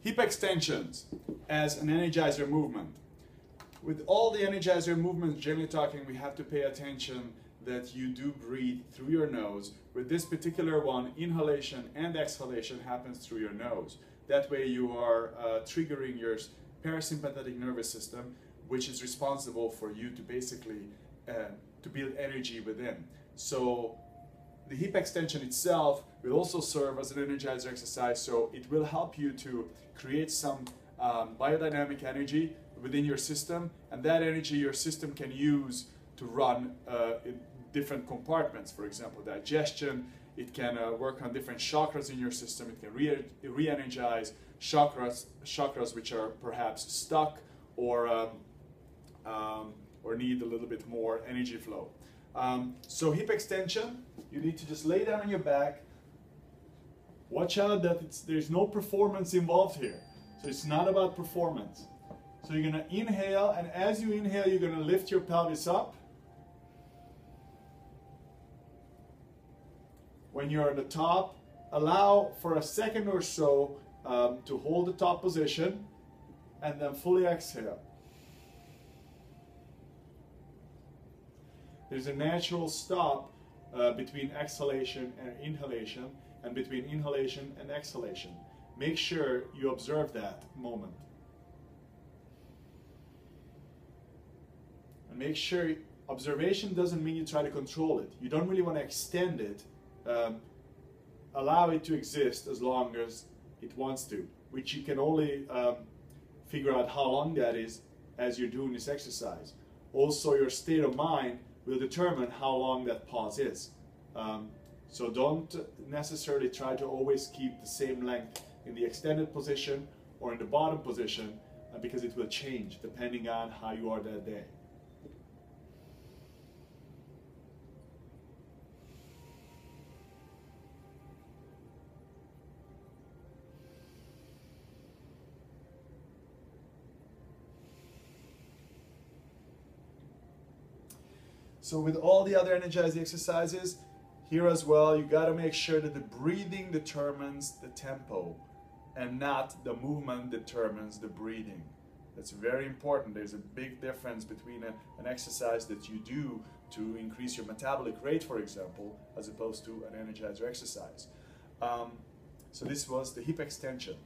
Hip extensions as an energizer movement. With all the energizer movements, generally talking, we have to pay attention that you do breathe through your nose. With this particular one, inhalation and exhalation happens through your nose. That way you are triggering your parasympathetic nervous system, which is responsible for you to basically to build energy within. So the hip extension itself will also serve as an energizer exercise, so it will help you to create some biodynamic energy within your system, and that energy your system can use to run in different compartments. For example, digestion. It can work on different chakras in your system. It can re-energize chakras which are perhaps stuck or need a little bit more energy flow. So hip extension, you need to just lay down on your back. Watch out that there's no performance involved here. So it's not about performance. So you're going to inhale, and as you inhale, you're going to lift your pelvis up. When you're at the top, allow for a second or so to hold the top position, and then fully exhale. There's a natural stop between exhalation and inhalation, and between inhalation and exhalation. Make sure you observe that moment. And make sure observation doesn't mean you try to control it. You don't really want to extend it. Allow it to exist as long as it wants to, which you can only figure out how long that is as you're doing this exercise. Also, your state of mind will determine how long that pause is. So don't necessarily try to always keep the same length in the extended position or in the bottom position, because it will change depending on how you are that day. So with all the other energizing exercises, here as well, you got to make sure that the breathing determines the tempo and not the movement determines the breathing. That's very important. There's a big difference between an exercise that you do to increase your metabolic rate, for example, as opposed to an energizer exercise. So this was the hip extension.